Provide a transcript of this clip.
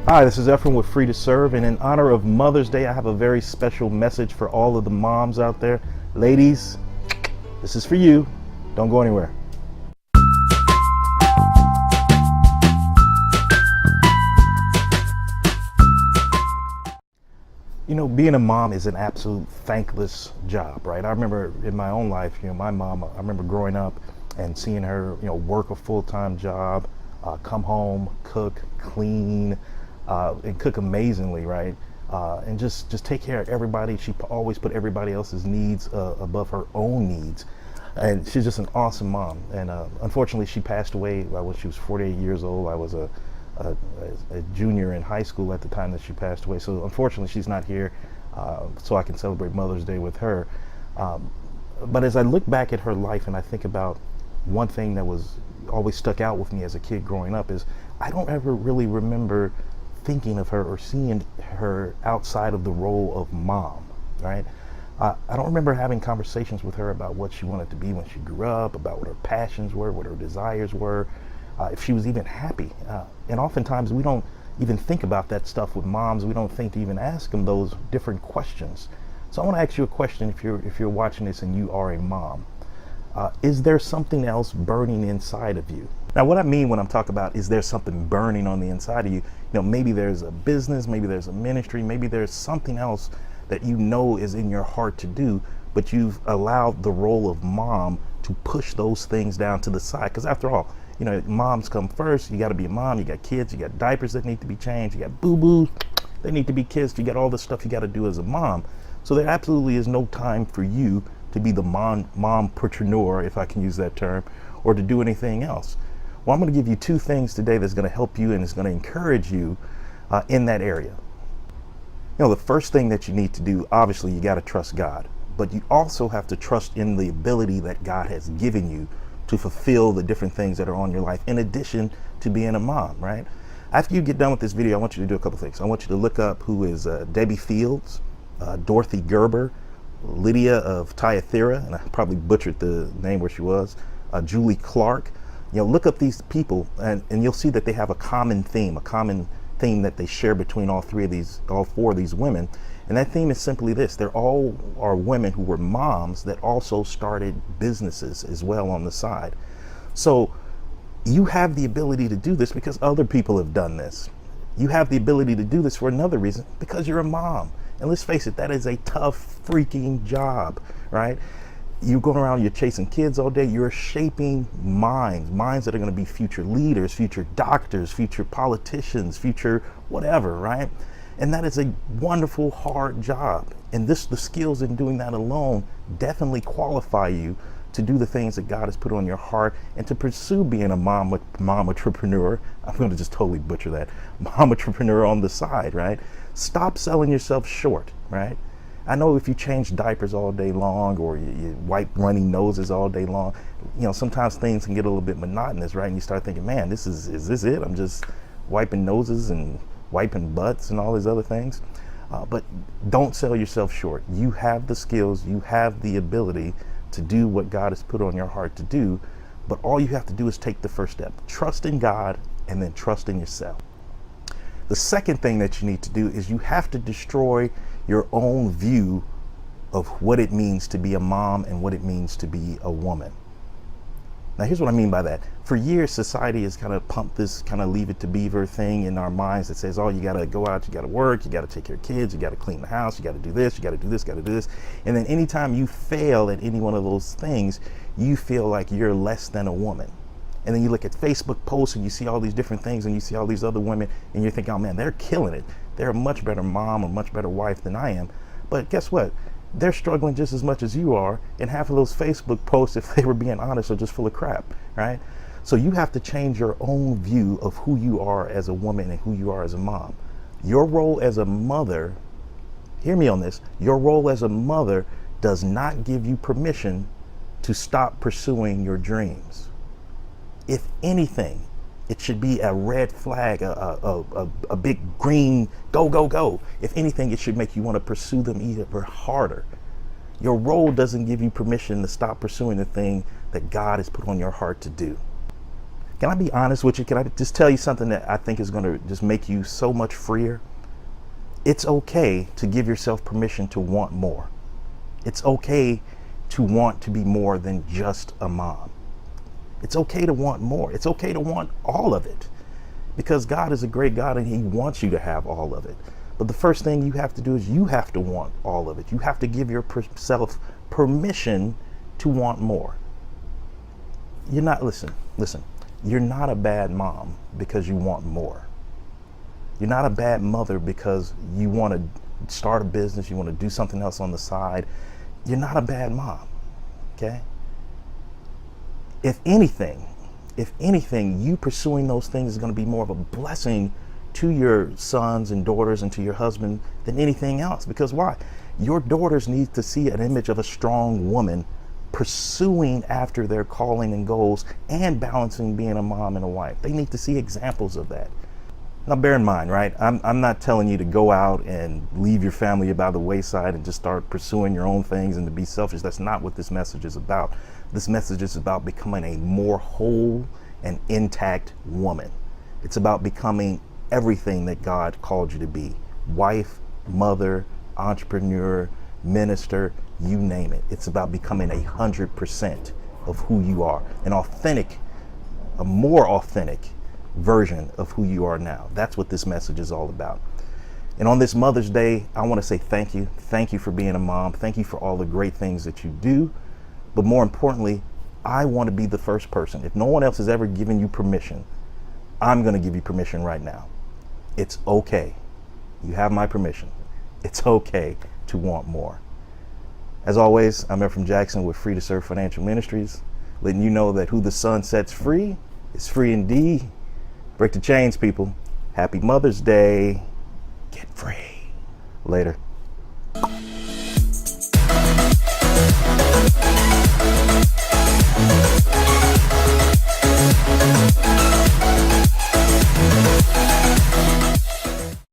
Hi, this is Ephraim with Free to Serve, and in honor of Mother's Day, I have a very special message for all of the moms out there. Ladies, this is for you. Don't go anywhere. You know, being a mom is an absolute thankless job, right? I remember in my own life, my mom, I remember growing up and seeing her, work a full-time job, come home, cook, clean, and cook amazingly, right? And just take care of everybody. She always put everybody else's needs above her own needs. And she's just an awesome mom. And unfortunately, she passed away when she was 48 years old. I was a, a junior in high school at the time that she passed away. So unfortunately, she's not here, so I can celebrate Mother's Day with her. But as I look back at her life and I think about one thing that was always stuck out with me as a kid growing up is I don't ever really remember thinking of her or seeing her outside of the role of mom, right? I don't remember having conversations with her about what she wanted to be when she grew up, about what her passions were, what her desires were, if she was even happy. And oftentimes we don't even think about that stuff with moms. We don't think to even ask them those different questions. So I want to ask you a question if you're watching this and you are a mom. Is there something else burning inside of you? Now, what I mean when I'm talking about is there something burning on the inside of you, maybe there's a business, maybe there's a ministry, maybe there's something else that is in your heart to do, but you've allowed the role of mom to push those things down to the side. Because after all, moms come first. You got to be a mom. You got kids. You got diapers that need to be changed. You got boo-boos that need to be kissed. You got all the stuff you got to do as a mom. So there absolutely is no time for you to be the mompreneur, if I can use that term, or to do anything else. Well, I'm going to give you two things today that's going to help you and is going to encourage you in that area. The first thing that you need to do, obviously, you got to trust God, but you also have to trust in the ability that God has given you to fulfill the different things that are on your life, in addition to being a mom, right? After you get done with this video, I want you to do a couple things. I want you to look up who is Debbie Fields, Dorothy Gerber, Lydia of Thyatira, and I probably butchered the name where she was, Julie Clark. Look up these people and you'll see that they have a common theme that they share between all four of these women. And that theme is simply this: they're all are women who were moms that also started businesses as well on the side. So you have the ability to do this because other people have done this. You have the ability to do this for another reason, because you're a mom. And let's face it, that is a tough freaking job, right? You're going around, you're chasing kids all day, you're shaping minds that are going to be future leaders, future doctors, future politicians, future whatever, right? And that is a wonderful, hard job. And the skills in doing that alone definitely qualify you to do the things that God has put on your heart and to pursue being a mom entrepreneur. I'm going to just totally butcher that. Mom entrepreneur on the side, right? Stop selling yourself short, right? I know if you change diapers all day long or you wipe runny noses all day long, sometimes things can get a little bit monotonous, right? And you start thinking, man, is this it? I'm just wiping noses and wiping butts and all these other things. But don't sell yourself short. You have the skills, you have the ability to do what God has put on your heart to do, but all you have to do is take the first step. Trust in God and then trust in yourself. The second thing that you need to do is you have to destroy your own view of what it means to be a mom and what it means to be a woman. Now, here's what I mean by that. For years, society has kind of pumped this kind of leave it to beaver thing in our minds that says, oh, you got to go out, you got to work, you got to take care of kids, you got to clean the house, you got to do this, you got to do this, you got to do this. And then anytime you fail at any one of those things, you feel like you're less than a woman. And then you look at Facebook posts and you see all these different things and you see all these other women and you're thinking, oh man, they're killing it. They're a much better mom or much better wife than I am. But guess what? They're struggling just as much as you are, and half of those Facebook posts, if they were being honest, are just full of crap, right? So you have to change your own view of who you are as a woman and who you are as a mom. Your role as a mother, hear me on this, your role as a mother does not give you permission to stop pursuing your dreams. If anything, it should be a red flag, a big green, go, go, go. If anything, it should make you want to pursue them even harder. Your role doesn't give you permission to stop pursuing the thing that God has put on your heart to do. Can I be honest with you? Can I just tell you something that I think is going to just make you so much freer? It's okay to give yourself permission to want more. It's okay to want to be more than just a mom. It's okay to want more. It's okay to want all of it, because God is a great God and he wants you to have all of it. But the first thing you have to do is you have to want all of it. You have to give yourself permission to want more. You're not, listen, you're not a bad mom because you want more. You're not a bad mother because you want to start a business, you want to do something else on the side. You're not a bad mom, okay? If anything, you pursuing those things is going to be more of a blessing to your sons and daughters and to your husband than anything else. Because why? Your daughters need to see an image of a strong woman pursuing after their calling and goals and balancing being a mom and a wife. They need to see examples of that. Now, bear in mind, right? I'm not telling you to go out and leave your family by the wayside and just start pursuing your own things and to be selfish. That's not what this message is about. This message is about becoming a more whole and intact woman. It's about becoming everything that God called you to be. Wife, mother, entrepreneur, minister, you name it. It's about becoming 100% of who you are, a more authentic version of who you are now. That's what this message is all about. And on this Mother's Day, I want to say thank you. Thank you for being a mom. Thank you for all the great things that you do. But more importantly, I want to be the first person. If no one else has ever given you permission, I'm going to give you permission right now. It's okay. You have my permission. It's okay to want more. As always, I'm Ephraim Jackson with Free to Serve Financial Ministries, letting you know that who the Son sets free is free indeed. Break the chains, people. Happy Mother's Day. Get free. Later.